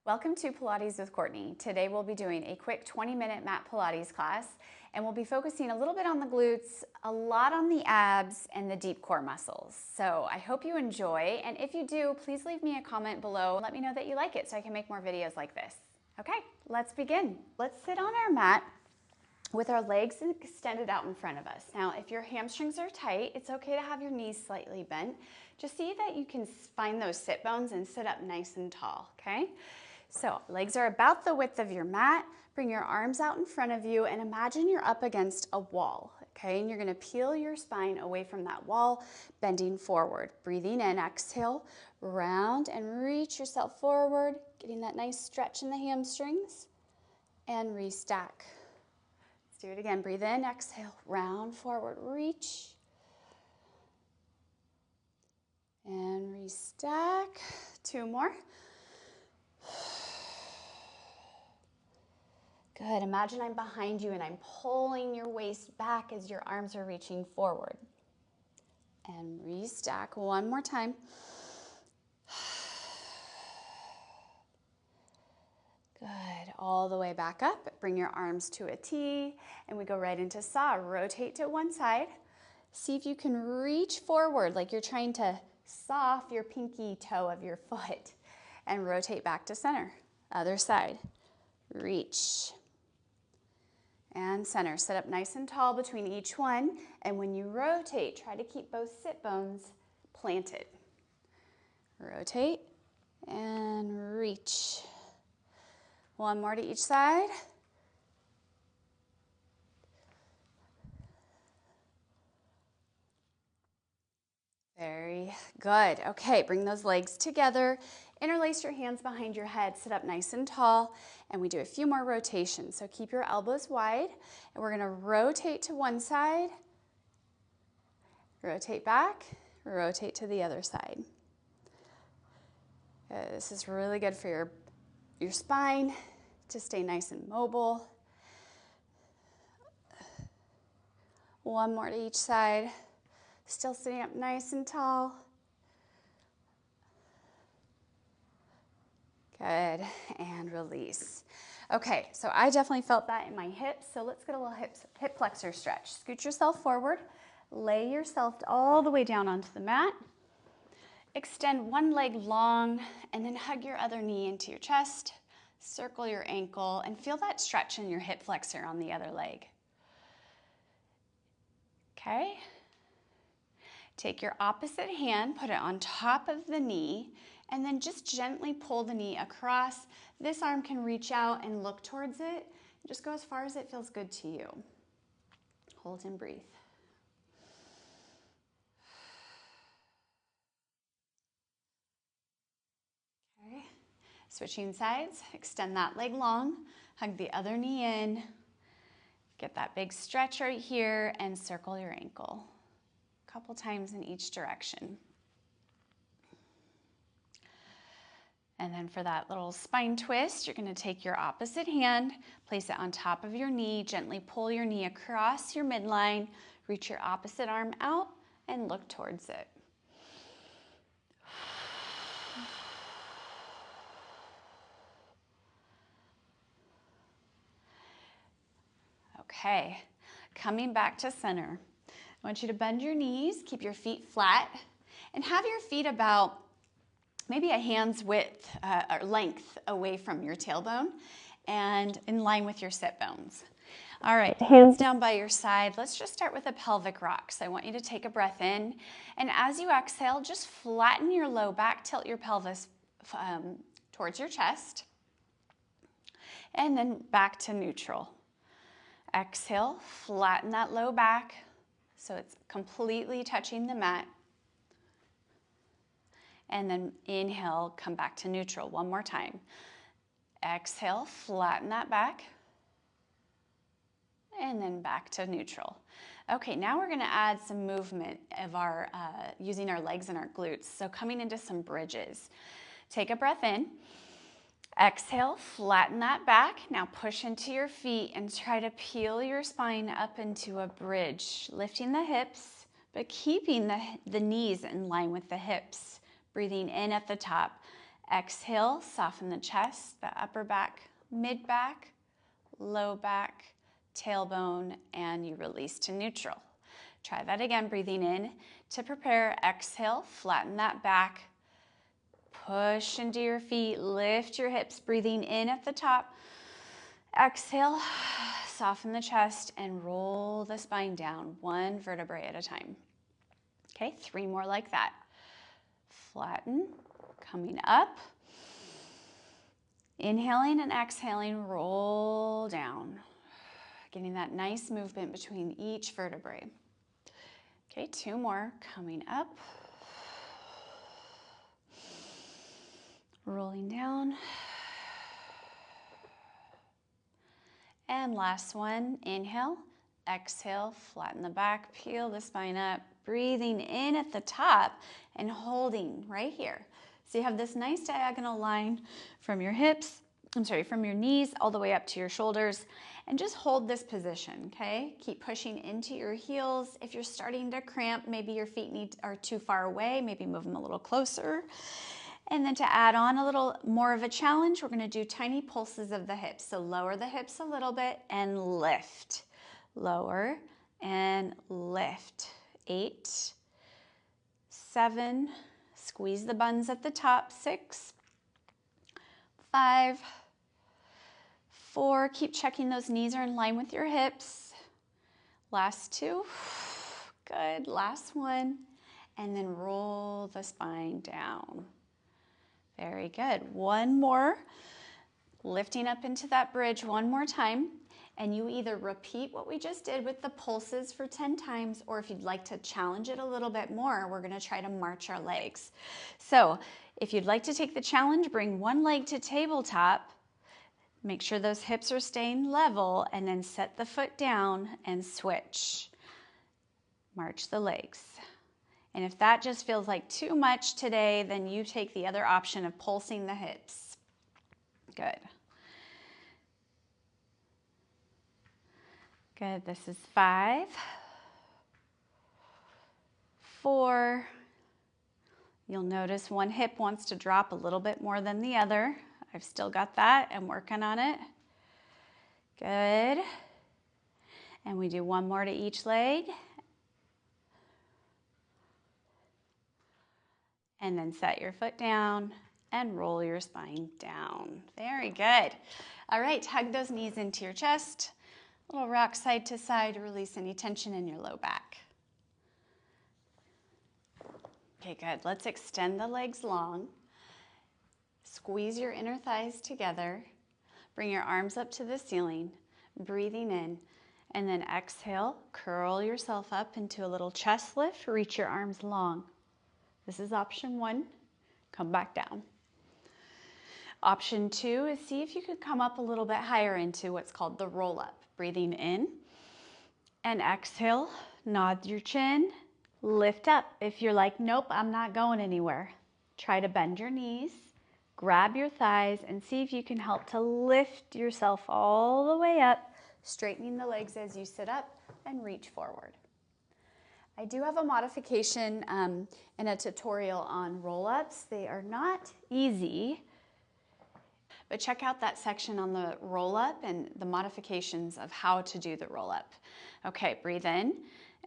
Welcome to Pilates with Courtney. Today we'll be doing a quick 20-minute Mat Pilates class, and we'll be focusing a little bit on the glutes, a lot on the abs, and the deep core muscles. So I hope you enjoy, and if you do, please leave me a comment below and let me know that you like it so I can make more videos like this. Okay, let's begin. Let's sit on our mat with our legs extended out in front of us. Now, if your hamstrings are tight, it's okay to have your knees slightly bent. Just see that you can find those sit bones and sit up nice and tall, okay? So legs are about the width of your mat. Bring your arms out in front of you and imagine you're up against a wall, okay? And you're gonna peel your spine away from that wall, bending forward. Breathing in, exhale, round and reach yourself forward, getting that nice stretch in the hamstrings, and restack. Let's do it again. Breathe in, exhale, round, forward, reach, and restack. Two more. Good. Imagine I'm behind you and I'm pulling your waist back as your arms are reaching forward. And restack one more time. Good. All the way back up. Bring your arms to a T and we go right into saw. Rotate to one side. See if you can reach forward like you're trying to saw off your pinky toe of your foot. And rotate back to center. Other side. Reach. And center. Sit up nice and tall between each one. And when you rotate, try to keep both sit bones planted. Rotate and reach. One more to each side. Very good. Okay, bring those legs together. Interlace your hands behind your head. Sit up nice and tall. And we do a few more rotations. So keep your elbows wide. And we're going to rotate to one side. Rotate back. Rotate to the other side. This is really good for your spine to stay nice and mobile. One more to each side. Still sitting up nice and tall. Good, and release. Okay, so I definitely felt that in my hips, so let's get a little hip flexor stretch. Scoot yourself forward, lay yourself all the way down onto the mat. Extend one leg long, and then hug your other knee into your chest. Circle your ankle, and feel that stretch in your hip flexor on the other leg. Okay. Take your opposite hand, put it on top of the knee, and then just gently pull the knee across. This arm can reach out and look towards it. Just go as far as it feels good to you. Hold and breathe. Okay. Switching sides, extend that leg long, hug the other knee in, get that big stretch right here, and circle your ankle. Couple times in each direction. And then for that little spine twist, you're going to take your opposite hand, place it on top of your knee, gently pull your knee across your midline, reach your opposite arm out, and look towards it. Okay, coming back to center. I want you to bend your knees, keep your feet flat, and have your feet about maybe a hand's width or length away from your tailbone and in line with your sit bones. All right, hands down by your side. Let's just start with a pelvic rock. So I want you to take a breath in, and as you exhale, just flatten your low back, tilt your pelvis towards your chest, and then back to neutral. Exhale, flatten that low back. So it's completely touching the mat. And then inhale, come back to neutral one more time. Exhale, flatten that back. And then back to neutral. Okay, now we're gonna add some movement of our, using our legs and our glutes. So coming into some bridges. Take a breath in. Exhale, flatten that back. Now push into your feet and try to peel your spine up into a bridge, lifting the hips, but keeping the knees in line with the hips. Breathing in at the top, Exhale, soften the chest, the upper back, mid back, low back, tailbone, and you release to neutral. Try that again, breathing in to prepare. Exhale, flatten that back. Push into your feet, lift your hips, breathing in at the top. Exhale, soften the chest and roll the spine down, one vertebrae at a time. Okay, 3 more like that. Flatten, coming up. Inhaling and exhaling, roll down. Getting that nice movement between each vertebrae. Okay, 2 more, coming up. Rolling down. And last one, inhale, exhale, flatten the back, peel the spine up, breathing in at the top and holding right here. So you have this nice diagonal line from your hips, from your knees all the way up to your shoulders, and just hold this position, okay? Keep pushing into your heels. If you're starting to cramp, maybe your feet are too far away, maybe move them a little closer. And then to add on a little more of a challenge, we're gonna do tiny pulses of the hips. So lower the hips a little bit and lift. Lower and lift. 8, 7, squeeze the buns at the top. 6, 5, 4, keep checking those knees are in line with your hips. Last 2, good, last 1. And then roll the spine down. Very good. 1 more, lifting up into that bridge 1 more time, and you either repeat what we just did with the pulses for 10 times, or if you'd like to challenge it a little bit more, we're gonna try to march our legs. So if you'd like to take the challenge, bring 1 leg to tabletop, make sure those hips are staying level, and then set the foot down and switch. March the legs. And if that just feels like too much today, then you take the other option of pulsing the hips. Good. Good, this is 5, 4. You'll notice one hip wants to drop a little bit more than the other. I've still got that, I'm working on it. Good. And we do 1 more to each leg. And then set your foot down and roll your spine down. Very good. All right, hug those knees into your chest. A little rock side to side to release any tension in your low back. Okay, good. Let's extend the legs long. Squeeze your inner thighs together. Bring your arms up to the ceiling, breathing in. And then exhale, curl yourself up into a little chest lift. Reach your arms long. This is option 1, come back down. Option 2 is see if you could come up a little bit higher into what's called the roll up. Breathing in and exhale, nod your chin, lift up. If you're like, nope, I'm not going anywhere, try to bend your knees, grab your thighs, and see if you can help to lift yourself all the way up, straightening the legs as you sit up and reach forward. I do have a modification and a tutorial on roll-ups. They are not easy, but check out that section on the roll-up and the modifications of how to do the roll-up. Okay, breathe in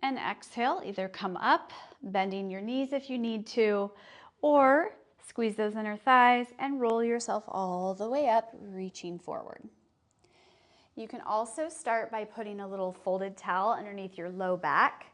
and exhale. Either come up, bending your knees if you need to, or squeeze those inner thighs and roll yourself all the way up, reaching forward. You can also start by putting a little folded towel underneath your low back.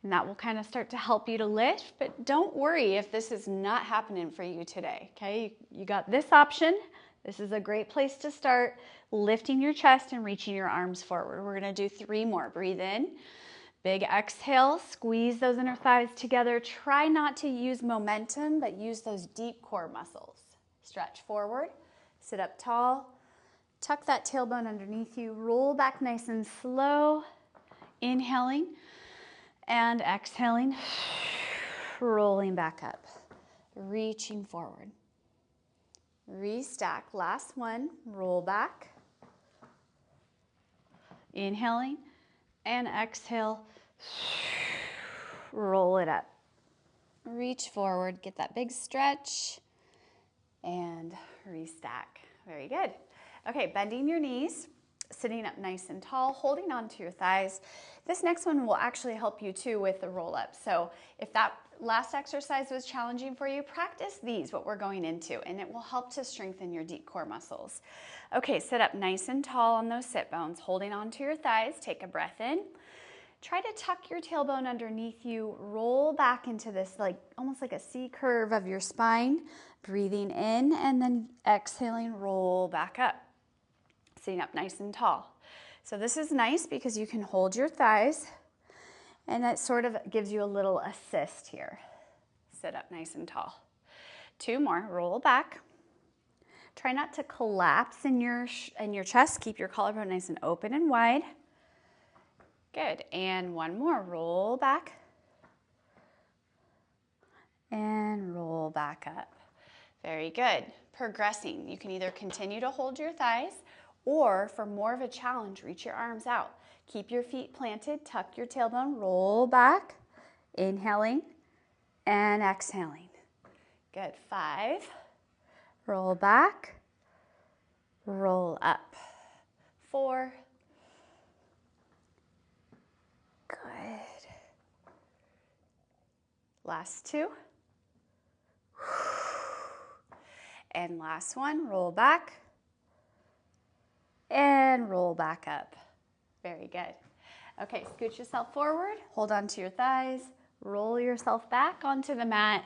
And that will kind of start to help you to lift, but don't worry if this is not happening for you today, okay? You got this option. This is a great place to start, lifting your chest and reaching your arms forward. We're gonna do 3 more. Breathe in, big exhale, squeeze those inner thighs together. Try not to use momentum, but use those deep core muscles. Stretch forward, sit up tall, tuck that tailbone underneath you, roll back nice and slow, inhaling, and exhaling, rolling back up, reaching forward. Restack, last one, roll back. Inhaling and exhale, roll it up. Reach forward, get that big stretch, and restack. Very good. Okay, bending your knees, sitting up nice and tall, holding onto your thighs. This next one will actually help you too with the roll up. So if that last exercise was challenging for you, practice these, what we're going into, and it will help to strengthen your deep core muscles. Okay, sit up nice and tall on those sit bones, holding onto your thighs. Take a breath in. Try to tuck your tailbone underneath you, roll back into this almost like a C curve of your spine, breathing in and then exhaling, roll back up. Sitting up nice and tall. So this is nice because you can hold your thighs and that sort of gives you a little assist here. Sit up nice and tall. 2 more, roll back. Try not to collapse in your chest. Keep your collarbone nice and open and wide. Good, and 1 more, roll back. And roll back up. Very good. Progressing. You can either continue to hold your thighs or for more of a challenge, reach your arms out. Keep your feet planted, tuck your tailbone, roll back, inhaling and exhaling. Good, 5, roll back, roll up, 4, good. Last 2. And last one, roll back and roll back up. Very good. Okay, scoot yourself forward, hold on to your thighs, roll yourself back onto the mat,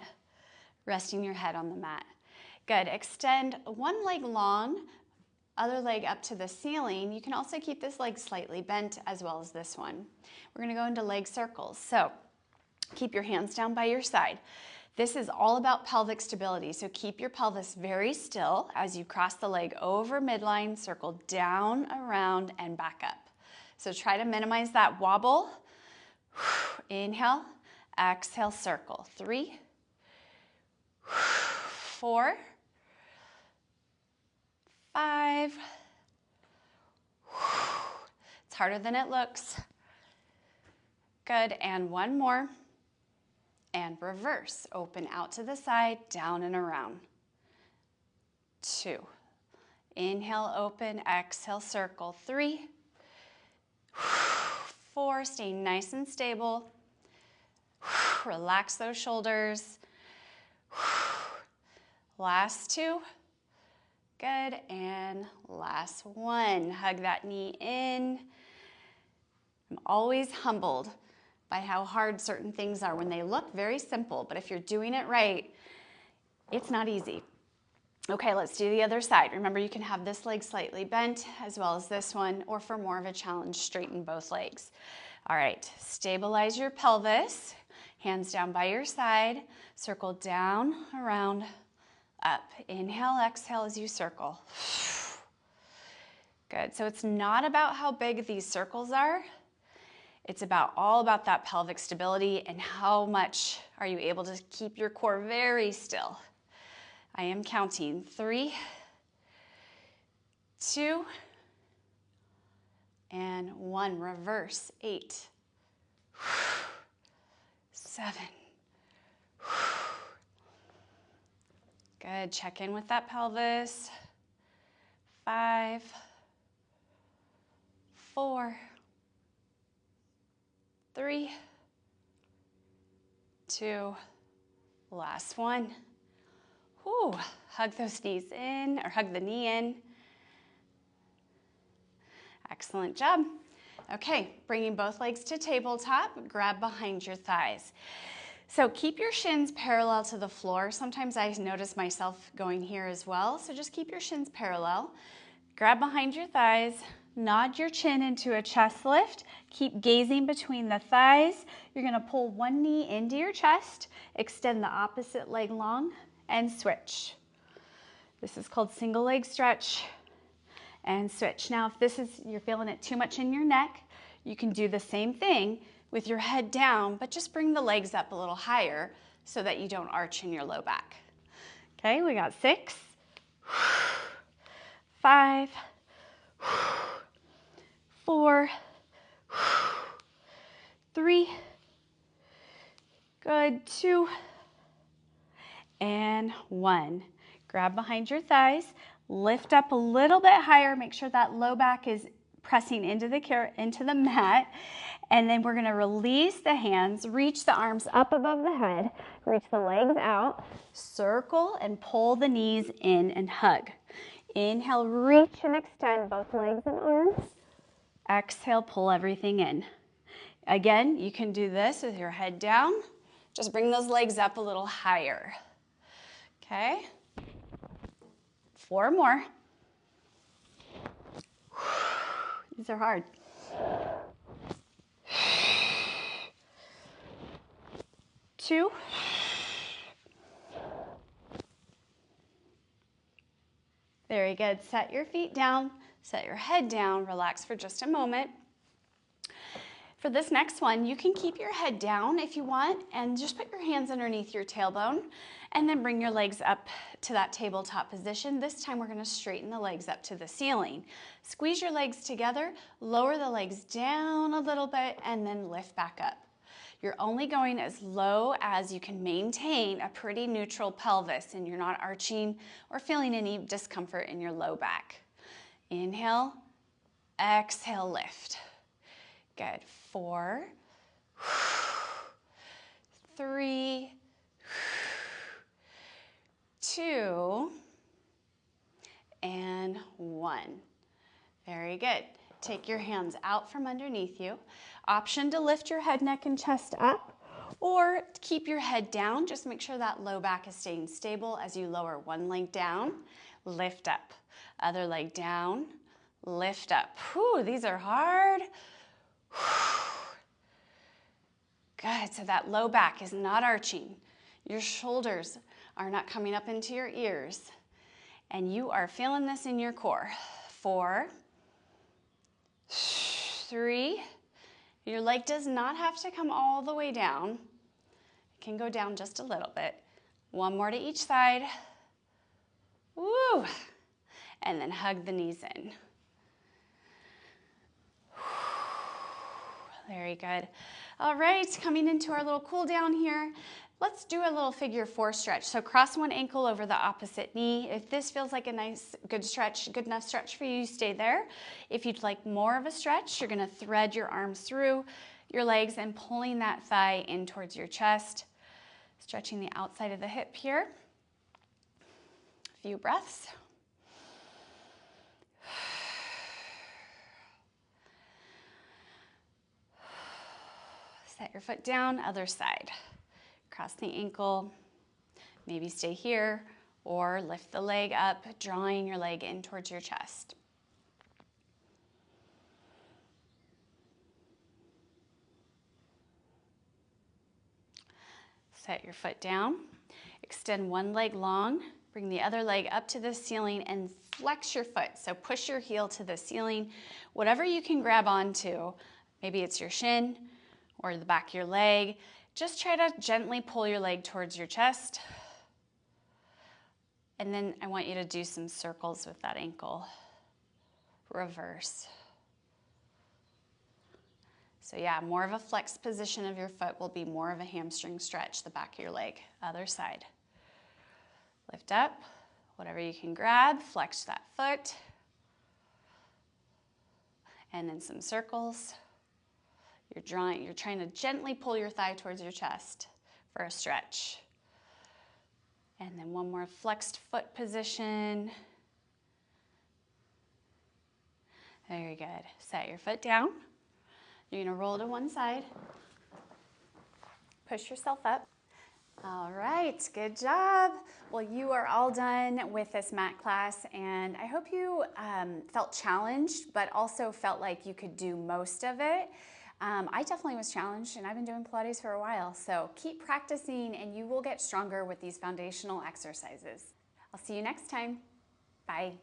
resting your head on the mat. Good, extend one leg long, other leg up to the ceiling. You can also keep this leg slightly bent as well as this one. We're gonna go into leg circles. So keep your hands down by your side. This is all about pelvic stability, so keep your pelvis very still as you cross the leg over midline, circle down, around, and back up. So try to minimize that wobble. Inhale, exhale, circle. 3, 4, 5. It's harder than it looks. Good, and 1 more. And reverse, open out to the side, down and around. 2. Inhale, open, exhale, circle. 3, 4, stay nice and stable. Relax those shoulders. Last 2. Good, and last 1. Hug that knee in. I'm always humbled by how hard certain things are when they look very simple, but if you're doing it right, it's not easy. Okay, let's do the other side. Remember, you can have this leg slightly bent as well as this one, or for more of a challenge, straighten both legs. All right, stabilize your pelvis, hands down by your side, circle down, around, up. Inhale, exhale as you circle. Good, so it's not about how big these circles are. It's all about that pelvic stability and how much are you able to keep your core very still. I am counting. 3, 2, and 1. Reverse. 8, 7. Good. Check in with that pelvis. 5, 4, 3, 2, last 1. Whew, hug those knees in, or hug the knee in. Excellent job. Okay, bringing both legs to tabletop, grab behind your thighs. So keep your shins parallel to the floor. Sometimes I notice myself going here as well, so just keep your shins parallel. Grab behind your thighs, nod your chin into a chest lift. Keep gazing between the thighs. You're gonna pull one knee into your chest, extend the opposite leg long, and switch. This is called single leg stretch and switch. Now, if you're feeling it too much in your neck, you can do the same thing with your head down, but just bring the legs up a little higher so that you don't arch in your low back. Okay, we got 6, 5, 4, 3, good, 2, and 1. Grab behind your thighs, lift up a little bit higher, make sure that low back is pressing into the mat, and then we're gonna release the hands, reach the arms up above the head, reach the legs out, circle and pull the knees in and hug. Inhale, reach and extend both legs and arms. Exhale, pull everything in. Again, you can do this with your head down. Just bring those legs up a little higher. Okay? 4 more. These are hard. 2. Very good. Set your feet down, set your head down, relax for just a moment. For this next one, you can keep your head down if you want and just put your hands underneath your tailbone and then bring your legs up to that tabletop position. This time we're gonna straighten the legs up to the ceiling. Squeeze your legs together, lower the legs down a little bit, and then lift back up. You're only going as low as you can maintain a pretty neutral pelvis and you're not arching or feeling any discomfort in your low back. Inhale, exhale, lift. Good. 4, 3, 2, and 1. Very good. Take your hands out from underneath you. Option to lift your head, neck, and chest up, or keep your head down. Just make sure that low back is staying stable as you lower one leg down, lift up. Other leg down, lift up. Whew, these are hard. Good, so that low back is not arching. Your shoulders are not coming up into your ears. And you are feeling this in your core. 4, 3, your leg does not have to come all the way down. It can go down just a little bit. 1 more to each side. Woo! And then hug the knees in. Very good. All right, coming into our little cool down here. Let's do a little figure 4 stretch. So cross one ankle over the opposite knee. If this feels like a nice, good enough stretch for you, stay there. If you'd like more of a stretch, you're gonna thread your arms through your legs and pulling that thigh in towards your chest. Stretching the outside of the hip here. A few breaths. Set your foot down, other side. Cross the ankle, maybe stay here, or lift the leg up, drawing your leg in towards your chest. Set your foot down, extend one leg long, bring the other leg up to the ceiling and flex your foot. So push your heel to the ceiling, whatever you can grab onto. Maybe it's your shin or the back of your leg. Just try to gently pull your leg towards your chest. And then I want you to do some circles with that ankle. Reverse. So yeah, more of a flexed position of your foot will be more of a hamstring stretch, the back of your leg. Other side. Lift up, whatever you can grab, flex that foot. And then some circles. You're trying to gently pull your thigh towards your chest for a stretch. And then one more flexed foot position. Very good. Set your foot down. You're gonna roll to one side. Push yourself up. All right, good job. Well, you are all done with this mat class, and I hope you felt challenged, but also felt like you could do most of it. I definitely was challenged, and I've been doing Pilates for a while, so keep practicing and you will get stronger with these foundational exercises. I'll see you next time. Bye.